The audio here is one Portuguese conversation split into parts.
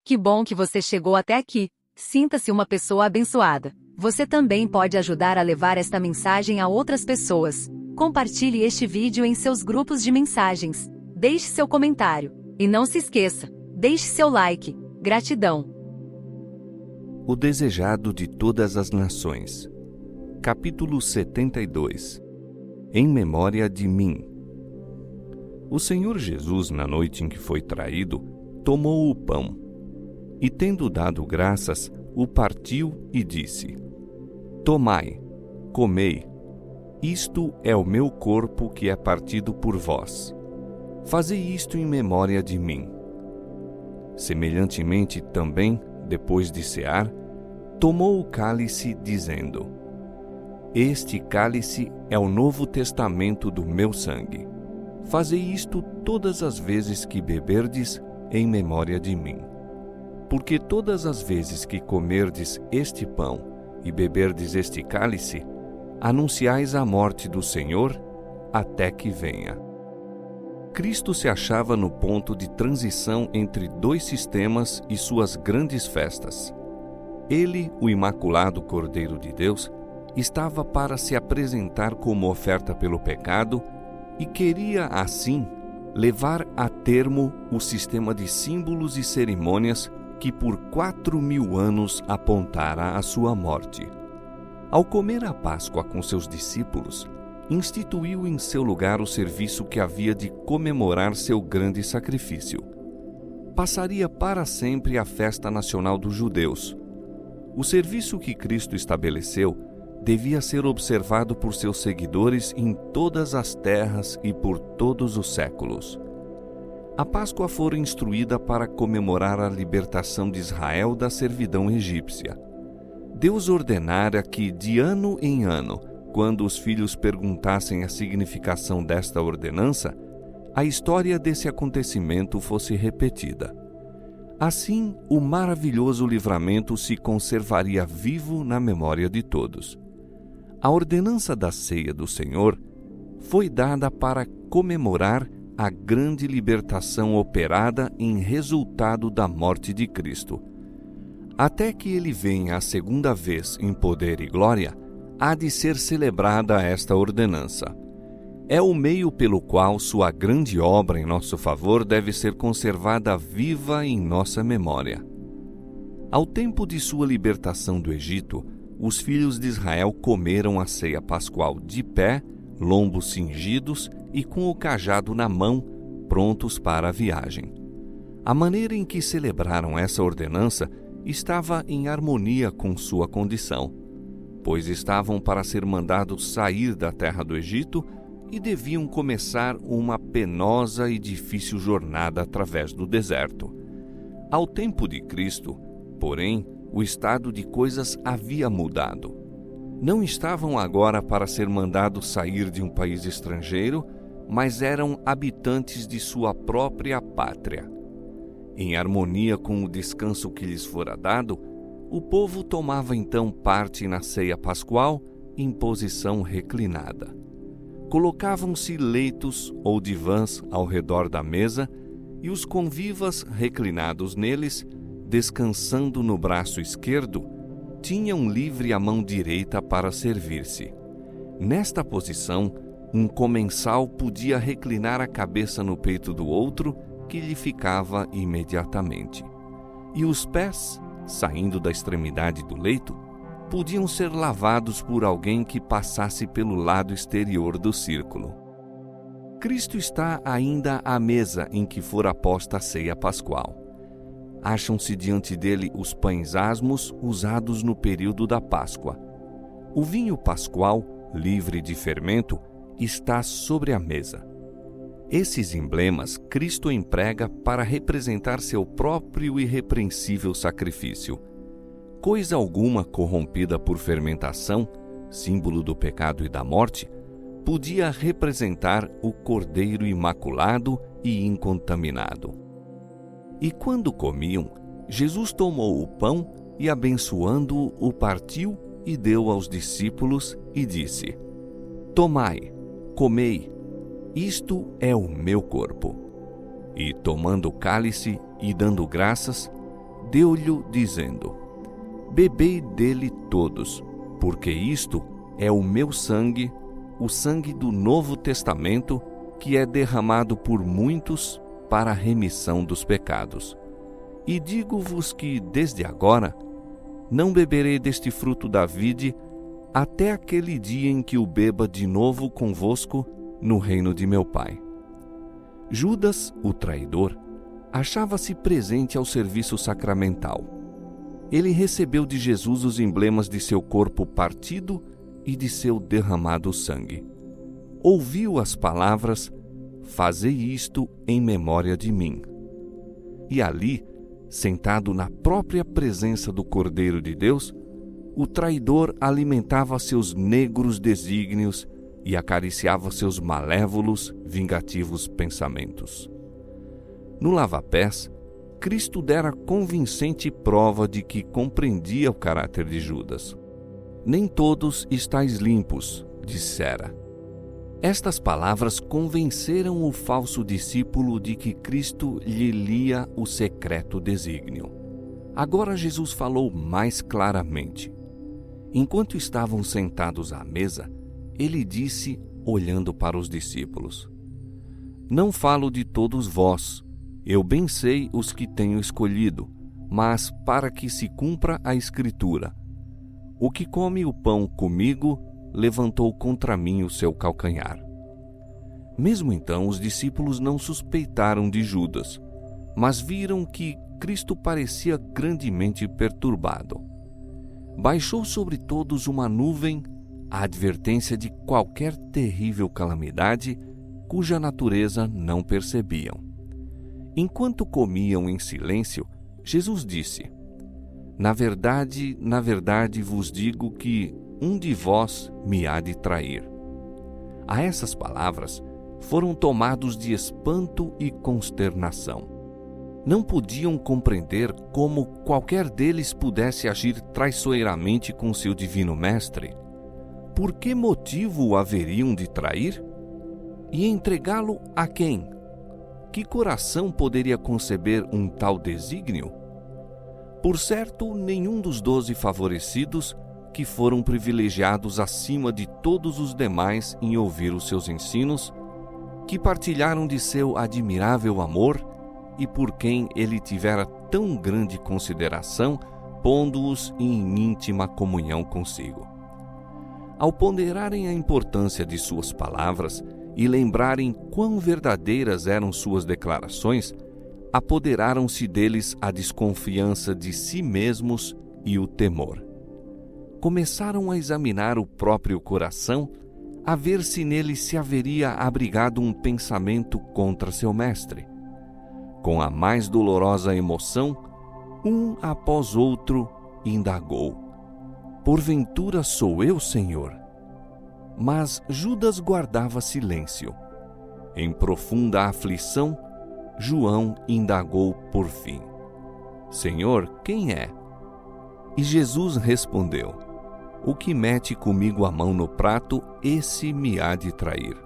Que bom que você chegou até aqui. Sinta-se uma pessoa abençoada. Você também pode ajudar a levar esta mensagem a outras pessoas. Compartilhe este vídeo em seus grupos de mensagens. Deixe seu comentário. E não se esqueça, deixe seu like. Gratidão. O desejado de todas as nações. Capítulo 72. Em memória de mim. O Senhor Jesus, na noite em que foi traído, tomou o pão, e tendo dado graças, o partiu e disse: Tomai, comei, isto é o meu corpo que é partido por vós. Fazei isto em memória de mim. Semelhantemente também, depois de cear, tomou o cálice, dizendo: Este cálice é o novo testamento do meu sangue. Fazei isto todas as vezes que beberdes, em memória de mim. Porque todas as vezes que comerdes este pão e beberdes este cálice, anunciais a morte do Senhor até que venha. Cristo se achava no ponto de transição entre dois sistemas e suas grandes festas. Ele, o Imaculado Cordeiro de Deus, estava para se apresentar como oferta pelo pecado e queria, assim, levar a termo o sistema de símbolos e cerimônias que por 4.000 anos apontara a sua morte. Ao comer a Páscoa com seus discípulos, instituiu em seu lugar o serviço que havia de comemorar seu grande sacrifício. Passaria para sempre a festa nacional dos judeus. O serviço que Cristo estabeleceu devia ser observado por seus seguidores em todas as terras e por todos os séculos. A Páscoa fora instruída para comemorar a libertação de Israel da servidão egípcia. Deus ordenara que, de ano em ano, quando os filhos perguntassem a significação desta ordenança, a história desse acontecimento fosse repetida. Assim, o maravilhoso livramento se conservaria vivo na memória de todos. A ordenança da ceia do Senhor foi dada para comemorar a grande libertação operada em resultado da morte de Cristo. Até que ele venha a segunda vez em poder e glória, há de ser celebrada esta ordenança. É o meio pelo qual sua grande obra em nosso favor deve ser conservada viva em nossa memória. Ao tempo de sua libertação do Egito, os filhos de Israel comeram a ceia pascual de pé, lombos cingidos e com o cajado na mão, prontos para a viagem. A maneira em que celebraram essa ordenança estava em harmonia com sua condição, pois estavam para ser mandados sair da terra do Egito e deviam começar uma penosa e difícil jornada através do deserto. Ao tempo de Cristo, porém, o estado de coisas havia mudado. Não estavam agora para ser mandados sair de um país estrangeiro, mas eram habitantes de sua própria pátria. Em harmonia com o descanso que lhes fora dado, o povo tomava então parte na ceia pascual em posição reclinada. Colocavam-se leitos ou divãs ao redor da mesa e os convivas, reclinados neles, descansando no braço esquerdo, tinham livre a mão direita para servir-se. Nesta posição, um comensal podia reclinar a cabeça no peito do outro, que lhe ficava imediatamente. E os pés, saindo da extremidade do leito, podiam ser lavados por alguém que passasse pelo lado exterior do círculo. Cristo está ainda à mesa em que fora posta a ceia pascual. Acham-se diante dele os pães asmos usados no período da Páscoa. O vinho pascual, livre de fermento, está sobre a mesa. Esses emblemas Cristo emprega para representar seu próprio irrepreensível sacrifício. Coisa alguma corrompida por fermentação, símbolo do pecado e da morte, podia representar o Cordeiro imaculado e incontaminado. E quando comiam, Jesus tomou o pão e, abençoando-o, o partiu e deu aos discípulos e disse: Tomai, comei, isto é o meu corpo. E tomando o cálice e dando graças, deu-lhe dizendo: Bebei dele todos, porque isto é o meu sangue, o sangue do Novo Testamento, que é derramado por muitos para a remissão dos pecados. E digo-vos que, desde agora, não beberei deste fruto da vide, até aquele dia em que o beba de novo convosco no reino de meu Pai. Judas, o traidor, achava-se presente ao serviço sacramental. Ele recebeu de Jesus os emblemas de seu corpo partido e de seu derramado sangue. Ouviu as palavras: Fazei isto em memória de mim. E ali, sentado na própria presença do Cordeiro de Deus, o traidor alimentava seus negros desígnios e acariciava seus malévolos, vingativos pensamentos. No lava-pés, Cristo dera convincente prova de que compreendia o caráter de Judas. Nem todos estáis limpos, dissera. Estas palavras convenceram o falso discípulo de que Cristo lhe lia o secreto desígnio. Agora Jesus falou mais claramente. Enquanto estavam sentados à mesa, ele disse, olhando para os discípulos: Não falo de todos vós, eu bem sei os que tenho escolhido, mas para que se cumpra a Escritura: O que come o pão comigo, levantou contra mim o seu calcanhar. Mesmo então, os discípulos não suspeitaram de Judas, mas viram que Cristo parecia grandemente perturbado. Baixou sobre todos uma nuvem, a advertência de qualquer terrível calamidade, cuja natureza não percebiam. Enquanto comiam em silêncio, Jesus disse: na verdade vos digo que um de vós me há de trair. A essas palavras foram tomados de espanto e consternação. Não podiam compreender como qualquer deles pudesse agir traiçoeiramente com seu divino mestre. Por que motivo o haveriam de trair? E entregá-lo a quem? Que coração poderia conceber um tal desígnio? Por certo, nenhum dos 12 favorecidos, que foram privilegiados acima de todos os demais em ouvir os seus ensinos, que partilharam de seu admirável amor e por quem ele tivera tão grande consideração, pondo-os em íntima comunhão consigo. Ao ponderarem a importância de suas palavras e lembrarem quão verdadeiras eram suas declarações, apoderaram-se deles a desconfiança de si mesmos e o temor. Começaram a examinar o próprio coração, a ver se nele se haveria abrigado um pensamento contra seu mestre. Com a mais dolorosa emoção, um após outro indagou: Porventura sou eu, Senhor? Mas Judas guardava silêncio. Em profunda aflição, João indagou por fim: Senhor, quem é? E Jesus respondeu: O que mete comigo a mão no prato, esse me há de trair.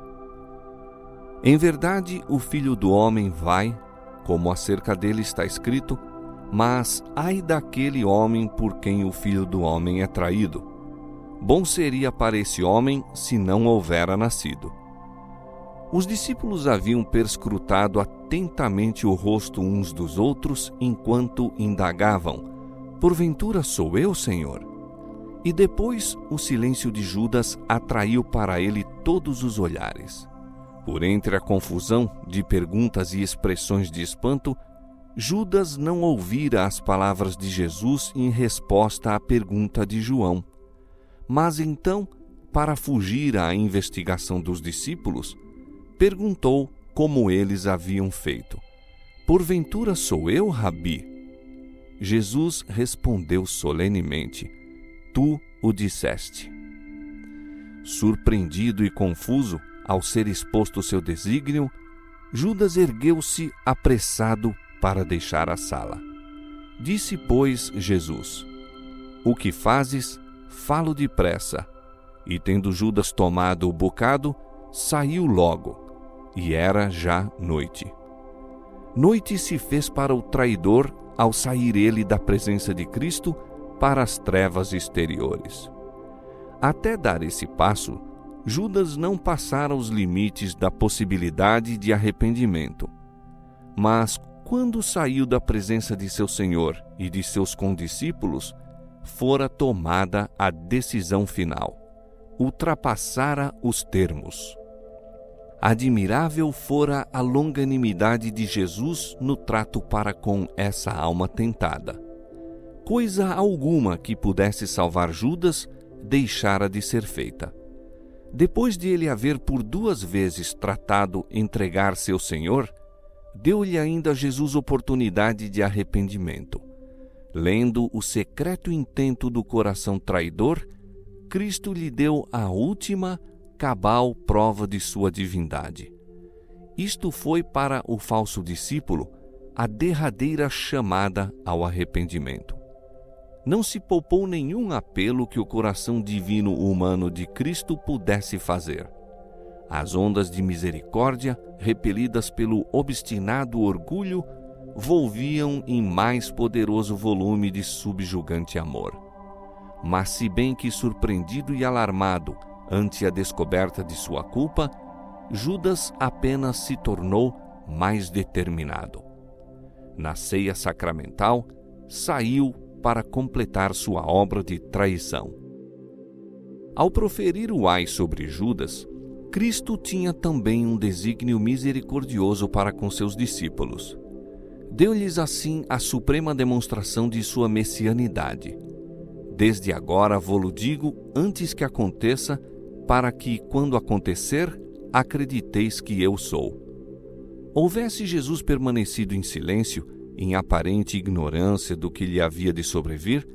Em verdade, o Filho do Homem vai, como acerca dele está escrito, mas ai daquele homem por quem o Filho do Homem é traído. Bom seria para esse homem se não houvera nascido. Os discípulos haviam perscrutado atentamente o rosto uns dos outros enquanto indagavam: Porventura sou eu, Senhor? E depois o silêncio de Judas atraiu para ele todos os olhares. Por entre a confusão de perguntas e expressões de espanto, Judas não ouvira as palavras de Jesus em resposta à pergunta de João. Mas então, para fugir à investigação dos discípulos, perguntou como eles haviam feito: Porventura sou eu, Rabi? Jesus respondeu solenemente: Tu o disseste. Surpreendido e confuso ao ser exposto seu desígnio, Judas ergueu-se apressado para deixar a sala. Disse, pois, Jesus: O que fazes, falo depressa. E tendo Judas tomado o bocado, saiu logo, e era já noite. Noite se fez para o traidor ao sair ele da presença de Cristo para as trevas exteriores. Até dar esse passo, Judas não passara os limites da possibilidade de arrependimento. Mas, quando saiu da presença de seu Senhor e de seus condiscípulos, fora tomada a decisão final. Ultrapassara os termos. Admirável fora a longanimidade de Jesus no trato para com essa alma tentada. Coisa alguma que pudesse salvar Judas deixara de ser feita. Depois de ele haver por 2 vezes tratado entregar seu Senhor, deu-lhe ainda Jesus oportunidade de arrependimento. Lendo o secreto intento do coração traidor, Cristo lhe deu a última, cabal prova de sua divindade. Isto foi para o falso discípulo a derradeira chamada ao arrependimento. Não se poupou nenhum apelo que o coração divino humano de Cristo pudesse fazer. As ondas de misericórdia, repelidas pelo obstinado orgulho, volviam em mais poderoso volume de subjugante amor. Mas se bem que surpreendido e alarmado ante a descoberta de sua culpa, Judas apenas se tornou mais determinado. Na ceia sacramental, saiu para completar sua obra de traição. Ao proferir o ai sobre Judas, Cristo tinha também um desígnio misericordioso para com seus discípulos. Deu-lhes assim a suprema demonstração de sua messianidade. Desde agora vô-lo digo antes que aconteça, para que, quando acontecer, acrediteis que eu sou. Houvesse Jesus permanecido em silêncio, em aparente ignorância do que lhe havia de sobrevir,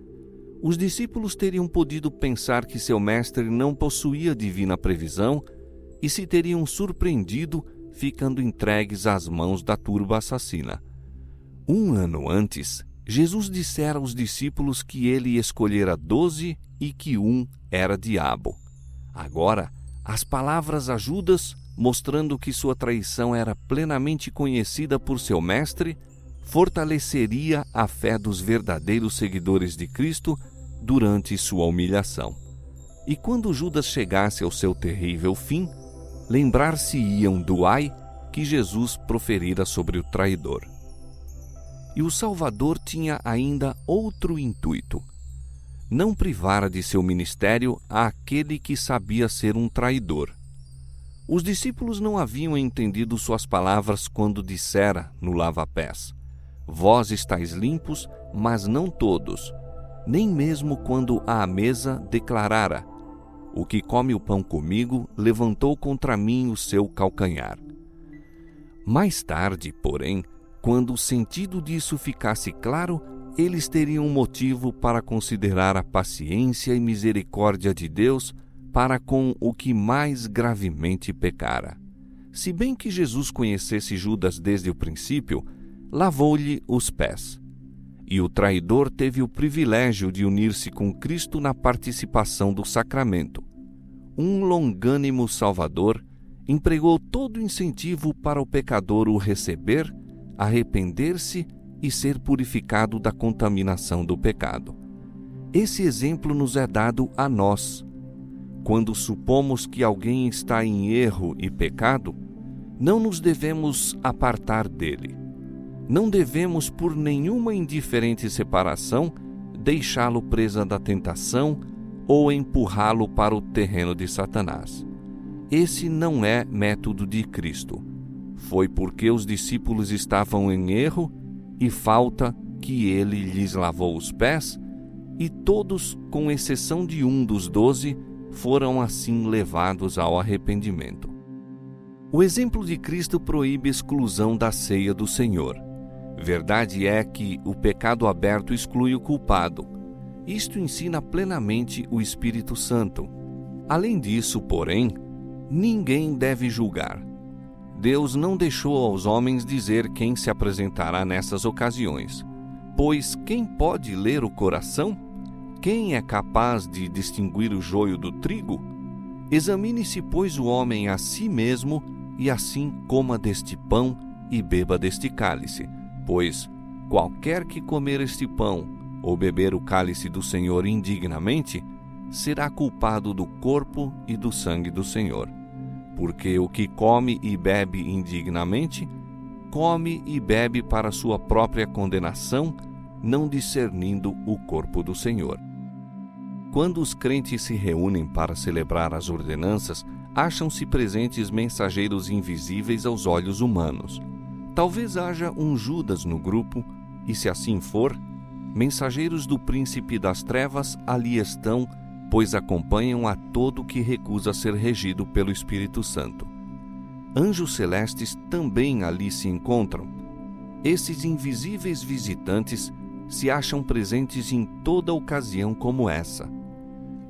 os discípulos teriam podido pensar que seu mestre não possuía divina previsão e se teriam surpreendido ficando entregues às mãos da turba assassina. 1 ano antes, Jesus dissera aos discípulos que ele escolhera 12 e que um era diabo. Agora, as palavras a Judas, mostrando que sua traição era plenamente conhecida por seu mestre, fortaleceria a fé dos verdadeiros seguidores de Cristo durante sua humilhação. E quando Judas chegasse ao seu terrível fim, lembrar-se-iam do ai que Jesus proferira sobre o traidor. E o Salvador tinha ainda outro intuito. Não privara de seu ministério àquele que sabia ser um traidor. Os discípulos não haviam entendido suas palavras quando dissera no lava-pés: Vós estáis limpos, mas não todos. Nem mesmo quando à mesa declarara: O que come o pão comigo levantou contra mim o seu calcanhar. Mais tarde, porém, quando o sentido disso ficasse claro, eles teriam motivo para considerar a paciência e misericórdia de Deus para com o que mais gravemente pecara. Se bem que Jesus conhecesse Judas desde o princípio, lavou-lhe os pés. E o traidor teve o privilégio de unir-se com Cristo na participação do sacramento. Um longânimo Salvador empregou todo o incentivo para o pecador o receber, arrepender-se e ser purificado da contaminação do pecado. Esse exemplo nos é dado a nós. Quando supomos que alguém está em erro e pecado, não nos devemos apartar dele. Não devemos, por nenhuma indiferente separação, deixá-lo presa da tentação ou empurrá-lo para o terreno de Satanás. Esse não é método de Cristo. Foi porque os discípulos estavam em erro e falta que ele lhes lavou os pés, e todos, com exceção de um dos 12, foram assim levados ao arrependimento. O exemplo de Cristo proíbe exclusão da ceia do Senhor. Verdade é que o pecado aberto exclui o culpado. Isto ensina plenamente o Espírito Santo. Além disso, porém, ninguém deve julgar. Deus não deixou aos homens dizer quem se apresentará nessas ocasiões. Pois quem pode ler o coração? Quem é capaz de distinguir o joio do trigo? Examine-se, pois, o homem a si mesmo, e assim coma deste pão e beba deste cálice. Pois qualquer que comer este pão ou beber o cálice do Senhor indignamente, será culpado do corpo e do sangue do Senhor. Porque o que come e bebe indignamente, come e bebe para sua própria condenação, não discernindo o corpo do Senhor. Quando os crentes se reúnem para celebrar as ordenanças, acham-se presentes mensageiros invisíveis aos olhos humanos. Talvez haja um Judas no grupo, e se assim for, mensageiros do príncipe das trevas ali estão, pois acompanham a todo que recusa ser regido pelo Espírito Santo. Anjos celestes também ali se encontram. Esses invisíveis visitantes se acham presentes em toda ocasião como essa.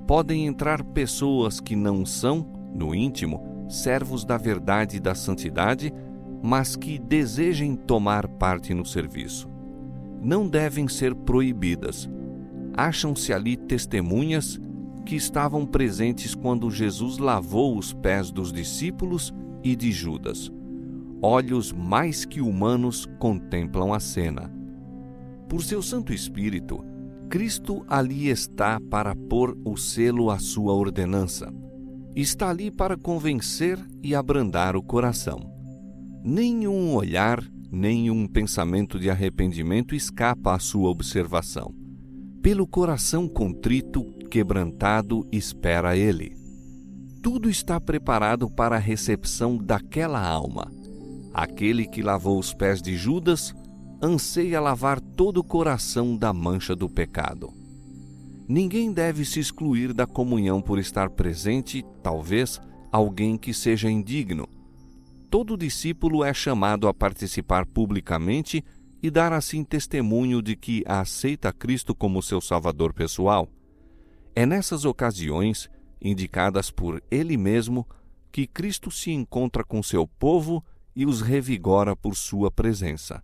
Podem entrar pessoas que não são, no íntimo, servos da verdade e da santidade, mas que desejem tomar parte no serviço. Não devem ser proibidas. Acham-se ali testemunhas que estavam presentes quando Jesus lavou os pés dos discípulos e de Judas. Olhos mais que humanos contemplam a cena. Por seu Santo Espírito, Cristo ali está para pôr o selo à sua ordenança. Está ali para convencer e abrandar o coração. Nenhum olhar, nenhum pensamento de arrependimento escapa à sua observação. Pelo coração contrito, quebrantado, espera ele. Tudo está preparado para a recepção daquela alma. Aquele que lavou os pés de Judas anseia lavar todo o coração da mancha do pecado. Ninguém deve se excluir da comunhão por estar presente, talvez, alguém que seja indigno. Todo discípulo é chamado a participar publicamente e dar assim testemunho de que aceita Cristo como seu Salvador pessoal. É nessas ocasiões, indicadas por Ele mesmo, que Cristo se encontra com seu povo e os revigora por sua presença.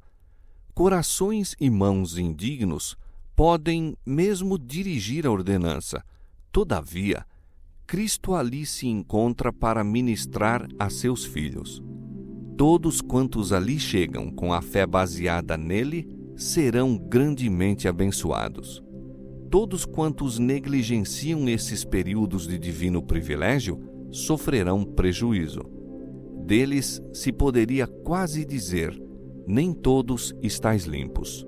Corações e mãos indignos podem mesmo dirigir a ordenança. Todavia, Cristo ali se encontra para ministrar a seus filhos. Todos quantos ali chegam com a fé baseada nele serão grandemente abençoados. Todos quantos negligenciam esses períodos de divino privilégio sofrerão prejuízo. Deles se poderia quase dizer: nem todos estáis limpos.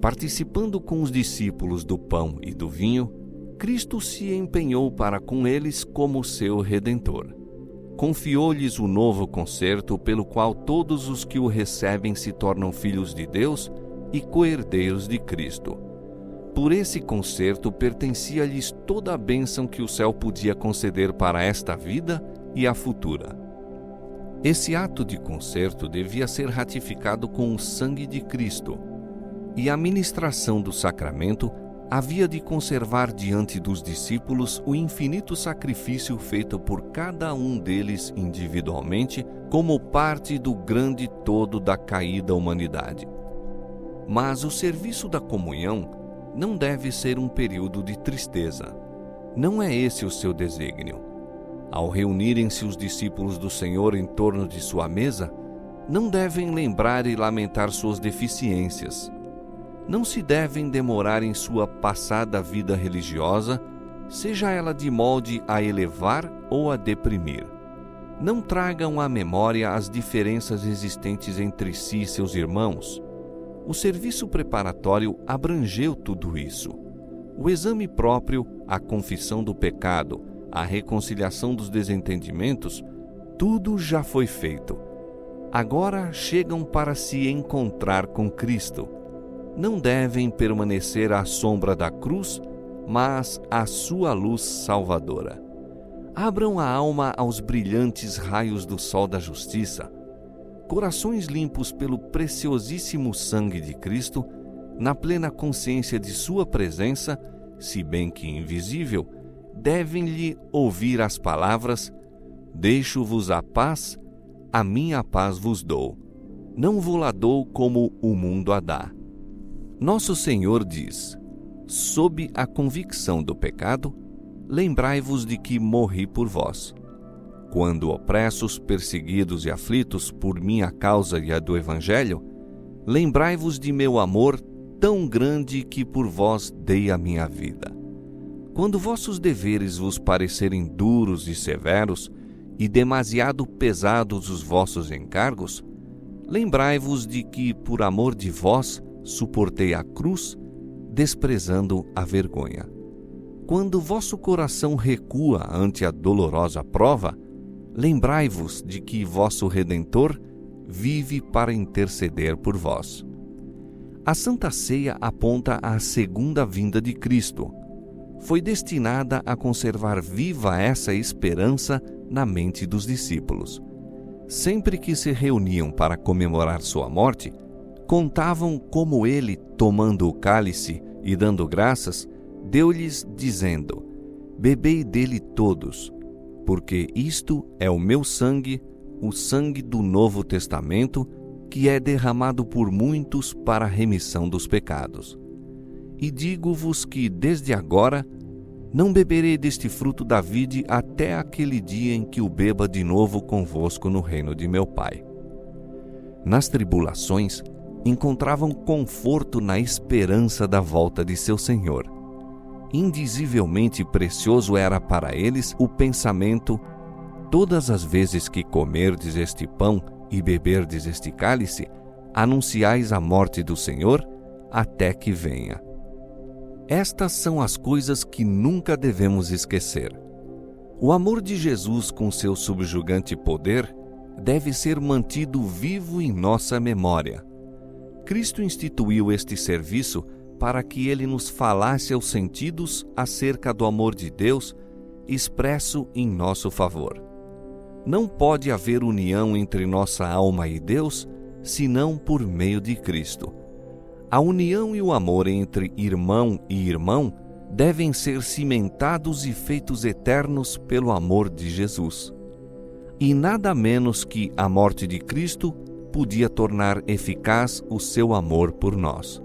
Participando com os discípulos do pão e do vinho, Cristo se empenhou para com eles como seu Redentor. Confiou-lhes o novo concerto pelo qual todos os que o recebem se tornam filhos de Deus e co-herdeiros de Cristo. Por esse concerto pertencia-lhes toda a bênção que o céu podia conceder para esta vida e a futura. Esse ato de concerto devia ser ratificado com o sangue de Cristo, e a ministração do sacramento havia de conservar diante dos discípulos o infinito sacrifício feito por cada um deles individualmente como parte do grande todo da caída humanidade. Mas o serviço da comunhão não deve ser um período de tristeza. Não é esse o seu desígnio. Ao reunirem-se os discípulos do Senhor em torno de sua mesa, não devem lembrar e lamentar suas deficiências. Não se devem demorar em sua passada vida religiosa, seja ela de molde a elevar ou a deprimir. Não tragam à memória as diferenças existentes entre si e seus irmãos. O serviço preparatório abrangeu tudo isso. O exame próprio, a confissão do pecado, a reconciliação dos desentendimentos, tudo já foi feito. Agora chegam para se encontrar com Cristo. Não devem permanecer à sombra da cruz, mas à sua luz salvadora. Abram a alma aos brilhantes raios do sol da justiça. Corações limpos pelo preciosíssimo sangue de Cristo, na plena consciência de sua presença, se bem que invisível, devem-lhe ouvir as palavras: deixo-vos a paz, a minha paz vos dou. Não vou-la dou como o mundo a dá. Nosso Senhor diz: sob a convicção do pecado, lembrai-vos de que morri por vós. Quando opressos, perseguidos e aflitos por minha causa e a do Evangelho, lembrai-vos de meu amor tão grande que por vós dei a minha vida. Quando vossos deveres vos parecerem duros e severos, e demasiado pesados os vossos encargos, lembrai-vos de que, por amor de vós, suportei a cruz, desprezando a vergonha. Quando vosso coração recua ante a dolorosa prova, lembrai-vos de que vosso Redentor vive para interceder por vós. A Santa Ceia aponta à segunda vinda de Cristo. Foi destinada a conservar viva essa esperança na mente dos discípulos. Sempre que se reuniam para comemorar sua morte, contavam como ele, tomando o cálice e dando graças, deu-lhes dizendo: bebei dele todos, porque isto é o meu sangue, o sangue do Novo Testamento, que é derramado por muitos para a remissão dos pecados. E digo-vos que, desde agora, não beberei deste fruto da vide até aquele dia em que o beba de novo convosco no reino de meu Pai. Nas tribulações, encontravam conforto na esperança da volta de seu Senhor. Indizivelmente precioso era para eles o pensamento: todas as vezes que comerdes este pão e beberdes este cálice, anunciais a morte do Senhor até que venha. Estas são as coisas que nunca devemos esquecer. O amor de Jesus com seu subjugante poder deve ser mantido vivo em nossa memória. Cristo instituiu este serviço para que ele nos falasse aos sentidos acerca do amor de Deus expresso em nosso favor. Não pode haver união entre nossa alma e Deus, senão por meio de Cristo. A união e o amor entre irmão e irmão devem ser cimentados e feitos eternos pelo amor de Jesus. E nada menos que a morte de Cristo podia tornar eficaz o seu amor por nós.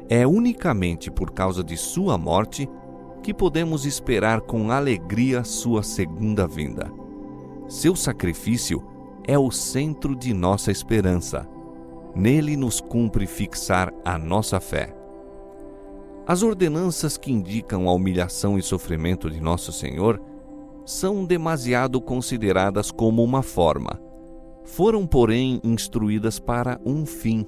É unicamente por causa de sua morte que podemos esperar com alegria sua segunda vinda. Seu sacrifício é o centro de nossa esperança. Nele nos cumpre fixar a nossa fé. As ordenanças que indicam a humilhação e sofrimento de Nosso Senhor são demasiado consideradas como uma forma. Foram, porém, instruídas para um fim.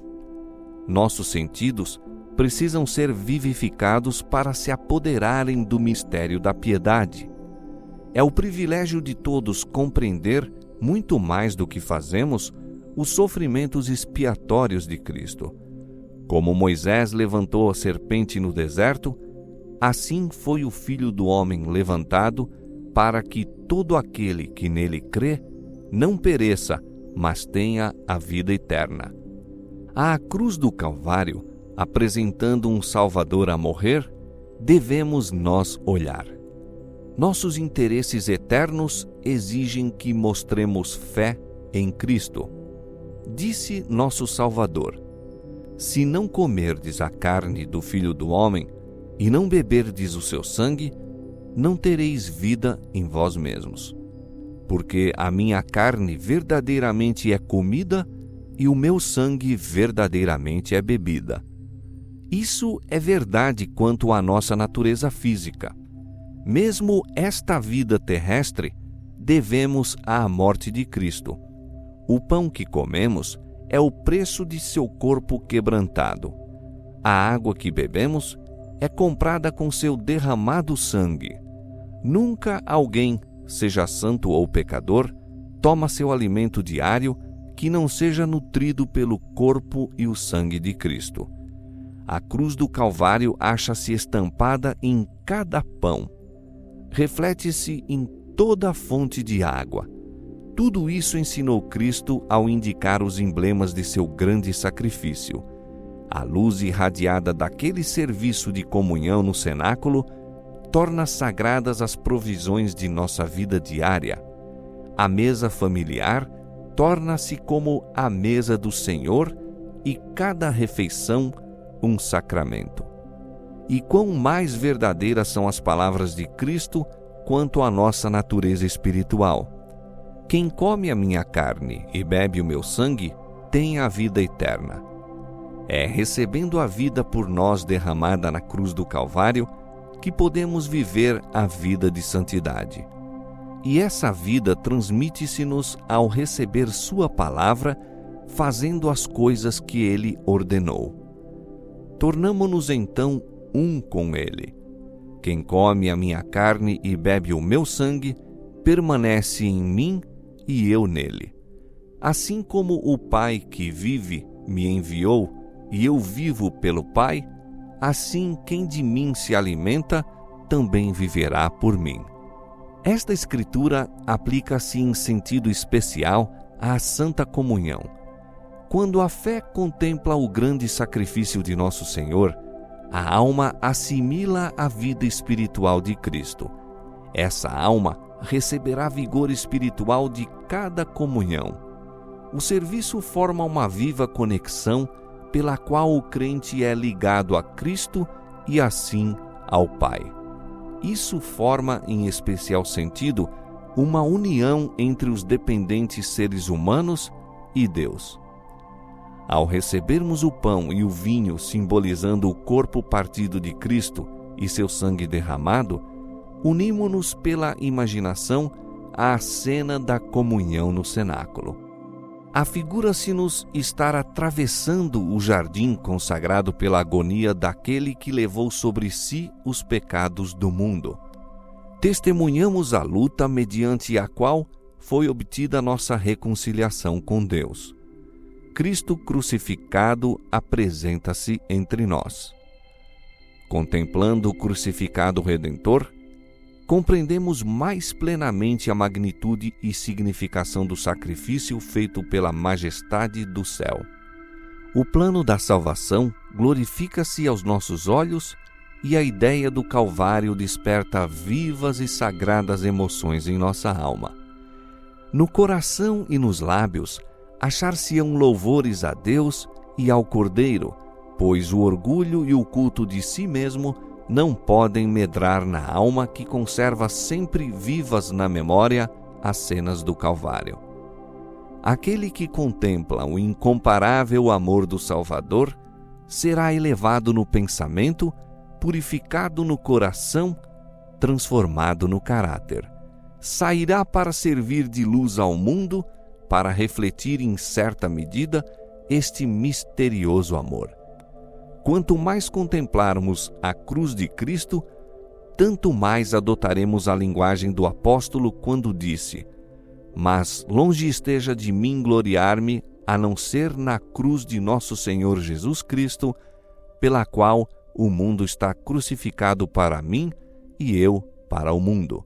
Nossos sentidos precisam ser vivificados para se apoderarem do mistério da piedade. É o privilégio de todos compreender, muito mais do que fazemos, os sofrimentos expiatórios de Cristo. Como Moisés levantou a serpente no deserto, assim foi o Filho do Homem levantado, para que todo aquele que nele crê não pereça, mas tenha a vida eterna. À cruz do Calvário, apresentando um Salvador a morrer, devemos nós olhar. Nossos interesses eternos exigem que mostremos fé em Cristo. Disse nosso Salvador: se não comerdes a carne do Filho do Homem e não beberdes o seu sangue, não tereis vida em vós mesmos. Porque a minha carne verdadeiramente é comida e o meu sangue verdadeiramente é bebida. Isso é verdade quanto à nossa natureza física. Mesmo esta vida terrestre, devemos à morte de Cristo. O pão que comemos é o preço de seu corpo quebrantado. A água que bebemos é comprada com seu derramado sangue. Nunca alguém, seja santo ou pecador, toma seu alimento diário que não seja nutrido pelo corpo e o sangue de Cristo. A cruz do Calvário acha-se estampada em cada pão. Reflete-se em toda a fonte de água. Tudo isso ensinou Cristo ao indicar os emblemas de seu grande sacrifício. A luz irradiada daquele serviço de comunhão no cenáculo torna sagradas as provisões de nossa vida diária. A mesa familiar torna-se como a mesa do Senhor e cada refeição um sacramento. E quão mais verdadeiras são as palavras de Cristo quanto à nossa natureza espiritual. Quem come a minha carne e bebe o meu sangue tem a vida eterna. É recebendo a vida por nós derramada na cruz do Calvário que podemos viver a vida de santidade. E essa vida transmite-se-nos ao receber Sua palavra, fazendo as coisas que Ele ordenou. Tornamo-nos então um com Ele. Quem come a minha carne e bebe o meu sangue, permanece em mim e eu nele. Assim como o Pai que vive me enviou e eu vivo pelo Pai, assim quem de mim se alimenta também viverá por mim. Esta escritura aplica-se em sentido especial à Santa Comunhão. Quando a fé contempla o grande sacrifício de Nosso Senhor, a alma assimila a vida espiritual de Cristo. Essa alma receberá vigor espiritual de cada comunhão. O serviço forma uma viva conexão pela qual o crente é ligado a Cristo e assim ao Pai. Isso forma, em especial sentido, uma união entre os dependentes seres humanos e Deus. Ao recebermos o pão e o vinho simbolizando o corpo partido de Cristo e seu sangue derramado, unimo-nos pela imaginação à cena da comunhão no cenáculo. Afigura-se-nos estar atravessando o jardim consagrado pela agonia daquele que levou sobre si os pecados do mundo. Testemunhamos a luta mediante a qual foi obtida nossa reconciliação com Deus. Cristo crucificado apresenta-se entre nós. Contemplando o crucificado Redentor, compreendemos mais plenamente a magnitude e significação do sacrifício feito pela majestade do céu. O plano da salvação glorifica-se aos nossos olhos e a ideia do Calvário desperta vivas e sagradas emoções em nossa alma. No coração e nos lábios achar-se-ão louvores a Deus e ao Cordeiro, pois o orgulho e o culto de si mesmo não podem medrar na alma que conserva sempre vivas na memória as cenas do Calvário. Aquele que contempla o incomparável amor do Salvador será elevado no pensamento, purificado no coração, transformado no caráter. Sairá para servir de luz ao mundo, para refletir em certa medida este misterioso amor. Quanto mais contemplarmos a cruz de Cristo, tanto mais adotaremos a linguagem do apóstolo quando disse: "Mas longe esteja de mim gloriar-me, a não ser na cruz de nosso Senhor Jesus Cristo, pela qual o mundo está crucificado para mim e eu para o mundo."